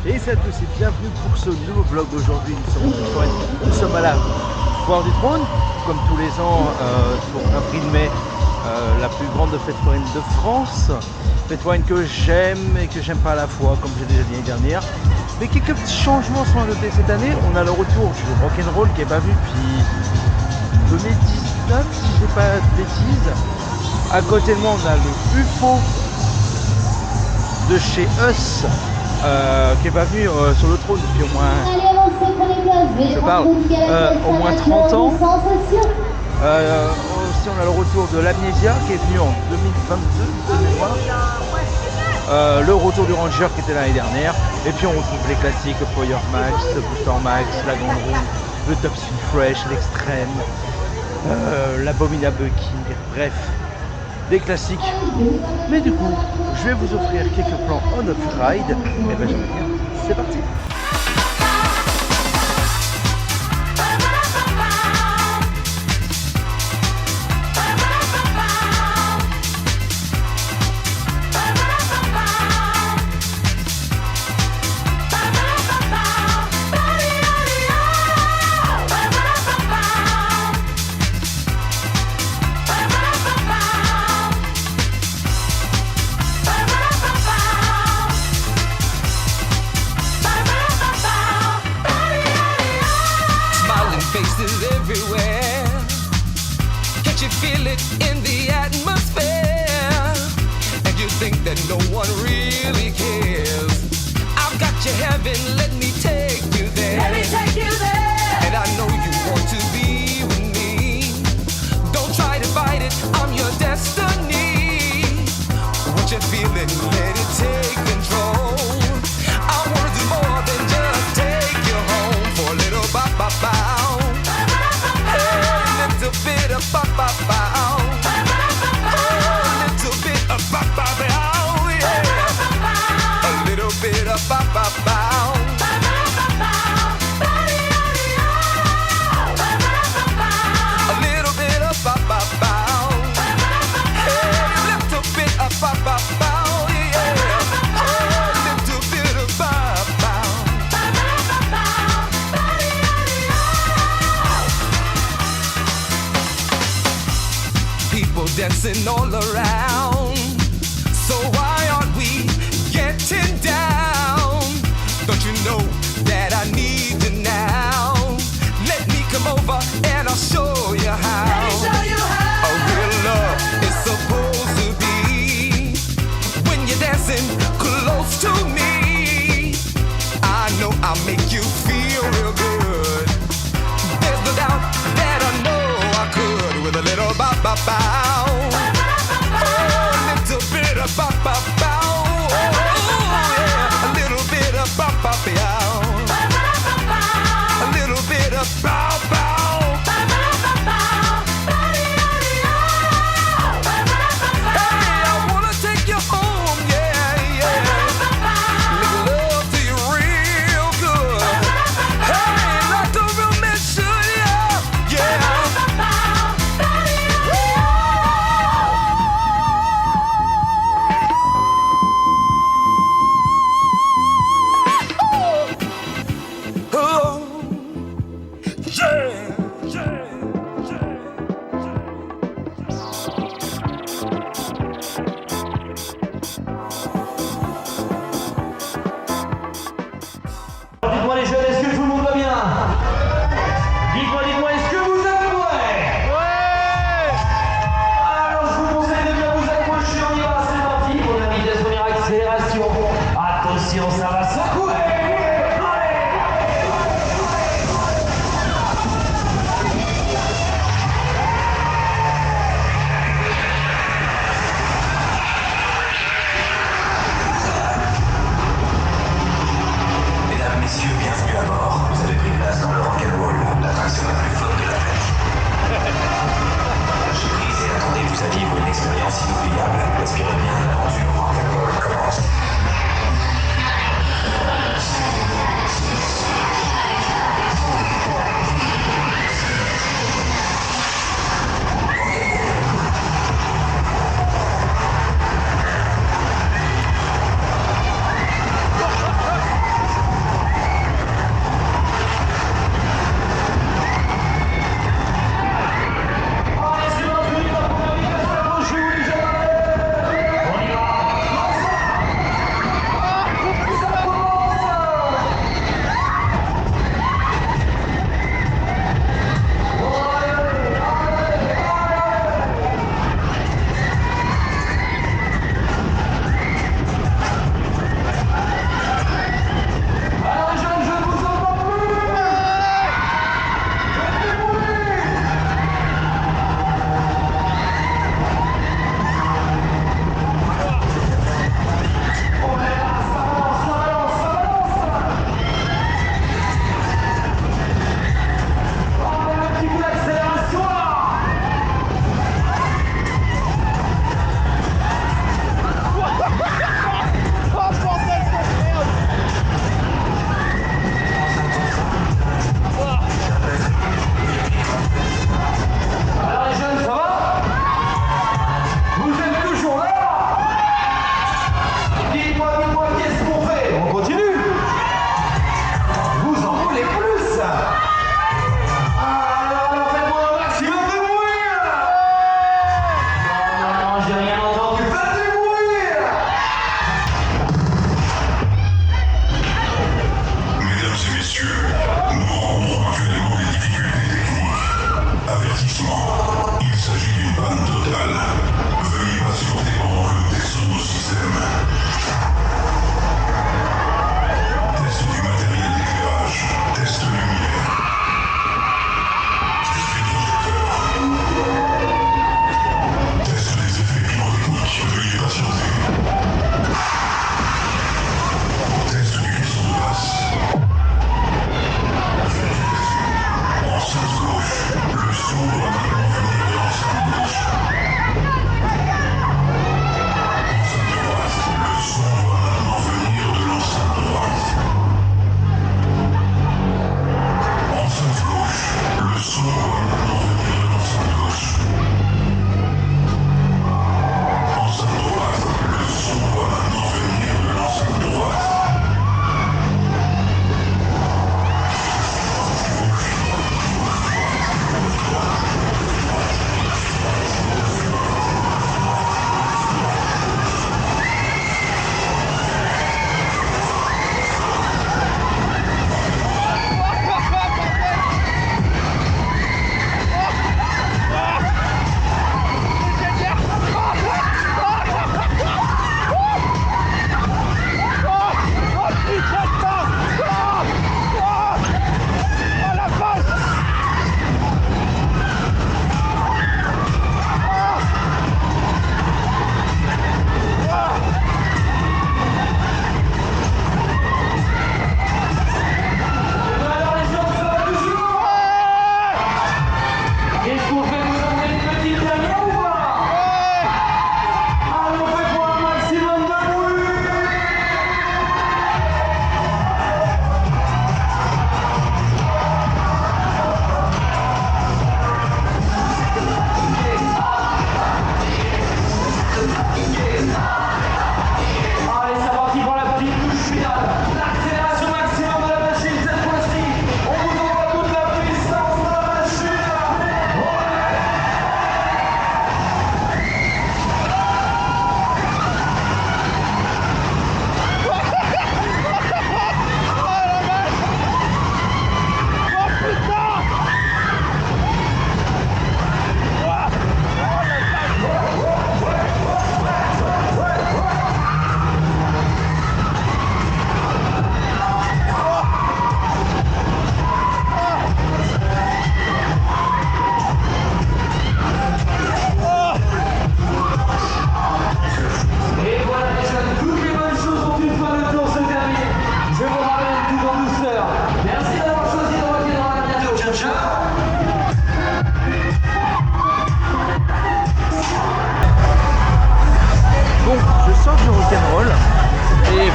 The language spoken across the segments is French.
Et salut à tous et bienvenue pour ce nouveau vlog. Aujourd'hui nous sommes à la Foire du Trône, comme tous les ans pour avril mai, la plus grande fête foraine de France. Fête foraine que j'aime et que j'aime pas à la fois, comme j'ai déjà dit l'année dernière. Mais quelques petits changements sont à noter cette année. On a le retour du rock'n'roll qui n'est pas vu depuis 2019, si je dis pas de bêtises. À côté de moi on a le UFO de chez Us. Qui n'est pas venu sur le trône depuis au moins, au moins 30 ans. Aussi on a le retour de l'Amnésia qui est venu en 2022 de mémoire. Le retour du Ranger qui était l'année dernière. Et puis on retrouve les classiques, le Power Max, le Booster Max, la Grande Room, le Top Speed Fresh, l'Extrême, l'Abominable King, bref. Des classiques, mais du coup je vais vous offrir quelques plans on off-ride. Et ben j'aimerais bien, c'est parti. Faces everywhere. Can't you feel it in the atmosphere? And you think that no one really cares. I've got you heaven, let me take you there. Let me take you there. And I know you want to be with me. Don't try to fight it, I'm your destiny. What you're feeling, let it take control. I wanna do more than just take you home for a little bow. A bit of ba-ba-bow. Oh, a little bit of ba-ba-bow, yeah. A little bit of ba-ba-bow. A little bit of ba-ba-bow. Hey, a little bit of ba-ba-bow, yeah. Oh, a little bit of ba-bow. People dancing all around. So why aren't we getting down? Don't you know that I need you now? Let me come over and I'll show you how. Let me show you how. A real love is supposed to be when you're dancing close to me. I know I'll make you feel real good. There's no doubt that I know I could with a little ba-ba-bow. Oh, a little bit of ba-ba-bow. Oh, yeah, a little bit of ba-ba-bow. A little bit of bow-bow. Hey, I wanna take you home, yeah, yeah. Make love to you real good. Hey, like a real man should, yeah, yeah. Dites-moi les jeunes, est-ce que tout le monde va bien? Dites-moi, est-ce que vous êtes prêts? Ouais. Alors je vous conseille de bien vous accrocher, on y va, c'est parti. Mon ami, laisse venir accélération. Attention, ça va secouer. Mesdames, messieurs, bienvenue à bord. Vous avez pris place dans le rock'n'roll, l'attraction la plus folle de la planète. Lâchez prise et attendez-vous à vivre une expérience inoubliable. Respirez bien, l'aventure rock'n'roll commence.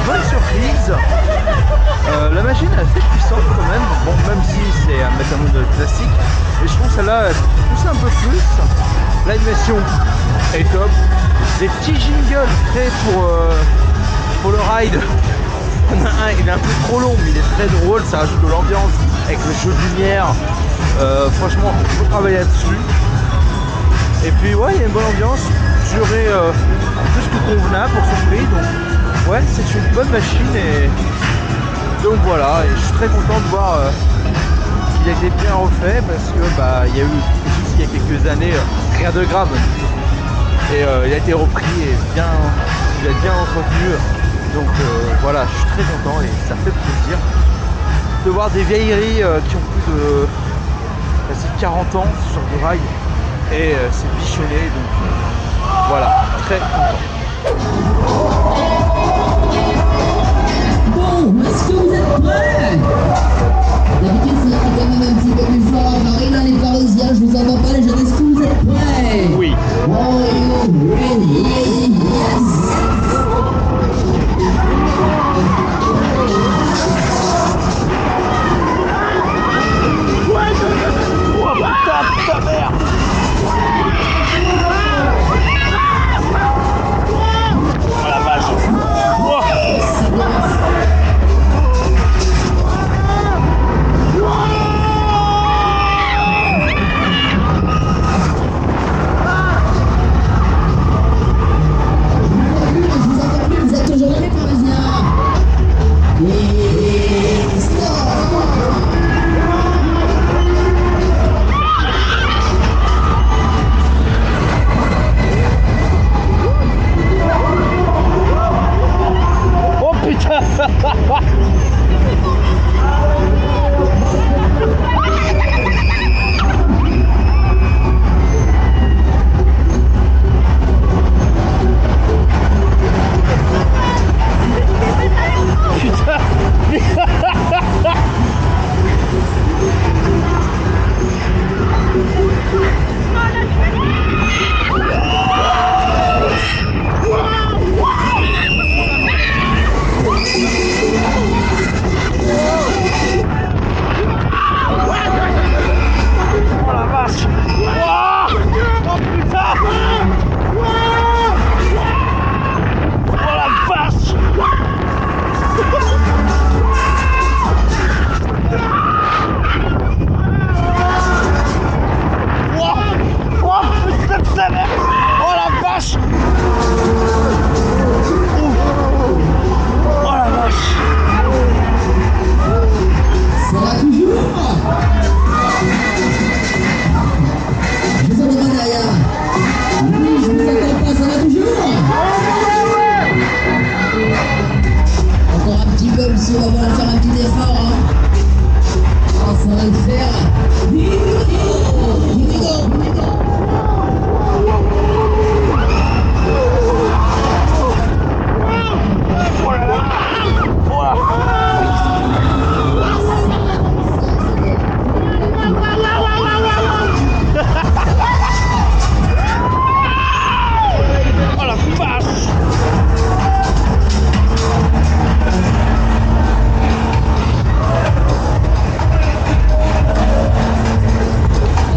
bonne surprise. La machine est assez puissante quand même. Bon, même si c'est un métronome classique, mais je trouve celle-là pousse un peu plus. L'animation est top. Des petits jingles créés pour le ride. Il y en a un, il est un peu trop long, mais il est très drôle. Ça rajoute de l'ambiance avec le jeu de lumière. Franchement, il faut travailler là-dessus. Et puis ouais, il y a une bonne ambiance, durée plus que convenable pour ce prix, donc ouais, c'est une bonne machine et donc voilà, et je suis très content de voir qu'il a été bien refait parce que bah il y a eu des soucis il y a quelques années, rien de grave, et il a été repris et il a bien entretenu, donc voilà, je suis très content et ça fait plaisir de voir des vieilleries qui ont plus de 40 ans sur du rail. Et c'est bichonné, donc voilà, très content. Bon, est-ce que vous êtes prêts? D'habitude, ça fait quand même un petit peu plus fort à Paris, là, les Parisiens, je vous entends pas, les jeunes, est-ce que vous êtes prêts? Oui. Are you ready? Yes! Oh putain, putain, merde! Oh la vache! Oh. Vous êtes toujours là, les Parisiens? Et stop! Oh putain! Si on va faire un petit effort, hein. Oh, ça va le faire. Here we go. Oh la vache!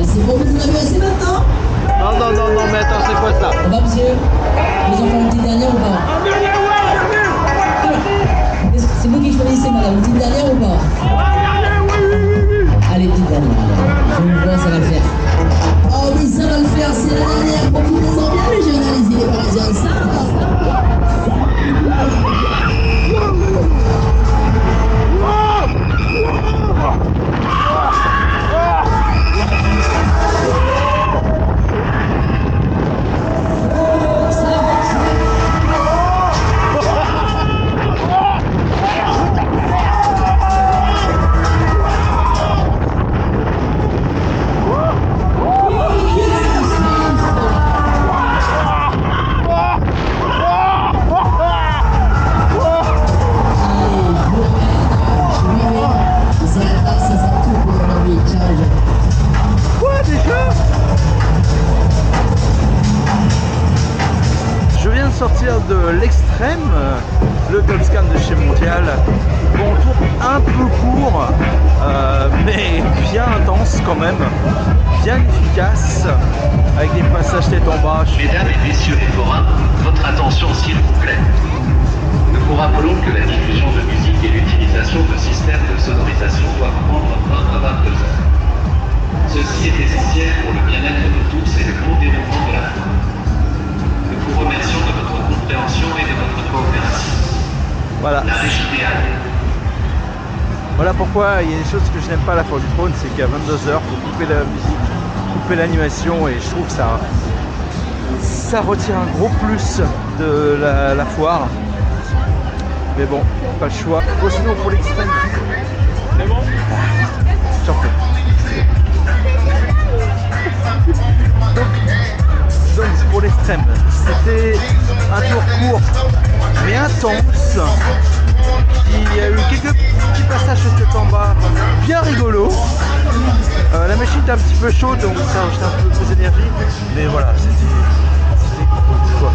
C'est bon, vous en avez assez maintenant? Non, mais attends, c'est quoi ça? On va, monsieur? Vous en faites une petite dernière ou pas? C'est vous qui choisissez, madame. Une petite dernière ou pas? Allez, petite dernière. Je vous vois, ça va le faire. Oh oui, ça va le faire, c'est la dernière. Profitez-en bien, les jeunes, allez-y, les Parisiens. Ça va. Je viens de sortir de l'extrême le Topscan de chez Mondial. Bon tour un peu court, mais bien intense quand même, bien efficace, avec des passages tête en bas. Mesdames et messieurs les forains, votre attention s'il vous plaît. Nous vous rappelons que la diffusion de musique et l'utilisation de systèmes de sonorisation doivent prendre fin à 22 h. Ceci est essentiel pour le bien-être de tous et le bon déroulement de la foire. Nous vous remercions de votre compréhension et de votre coopération. Voilà. La régie idéale. Voilà pourquoi il y a des choses que je n'aime pas à la Foire du Trône, c'est qu'à 22 h, il faut couper la musique, couper l'animation, et je trouve que ça retire un gros plus de la foire. Mais bon, pas le choix. Bon, sinon pour l'extrême. C'est bon ? J'en fais. Donc pour l'extrême, c'était un tour court mais intense. Il y a eu quelques petits passages tête en bas bien rigolos. La machine était un petit peu chaude, donc ça a jeté un peu plus d'énergie. Mais voilà, c'était cool quoi.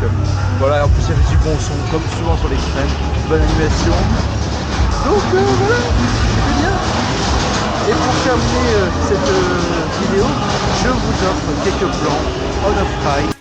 Donc, voilà, en plus il y avait du bon son, comme souvent sur l'extrême, bonne animation. Donc voilà, c'était bien. Et pour terminer cette vidéo, je vous offre quelques plans on off ride.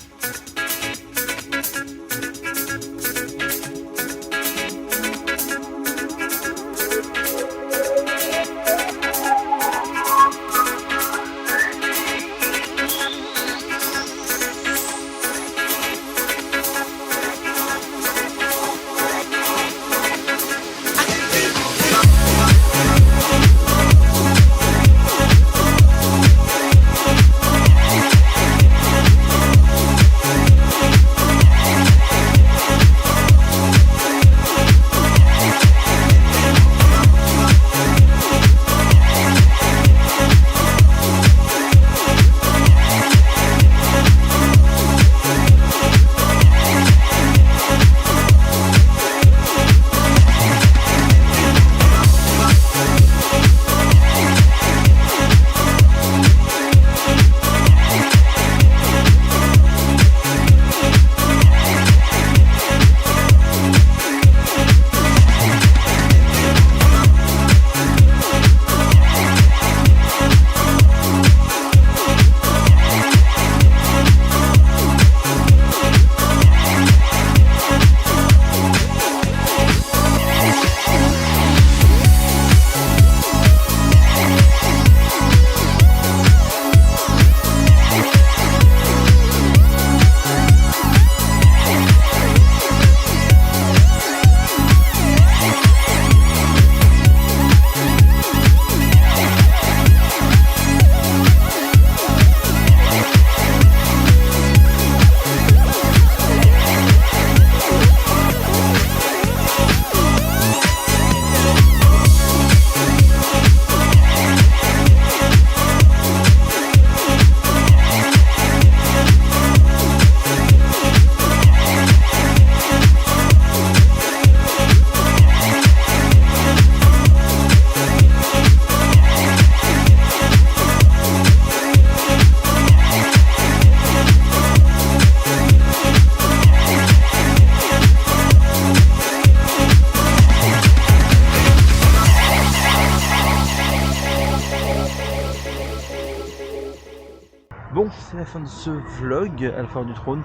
Bon, c'est la fin de ce vlog à la Foire du Trône.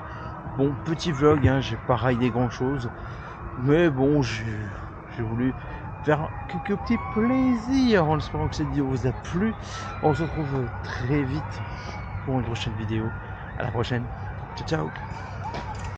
Bon, petit vlog, hein, j'ai pas raidé grand chose. Mais bon, j'ai voulu faire quelques petits plaisirs en espérant que cette vidéo vous a plu. On se retrouve très vite pour une prochaine vidéo. À la prochaine. Ciao, ciao.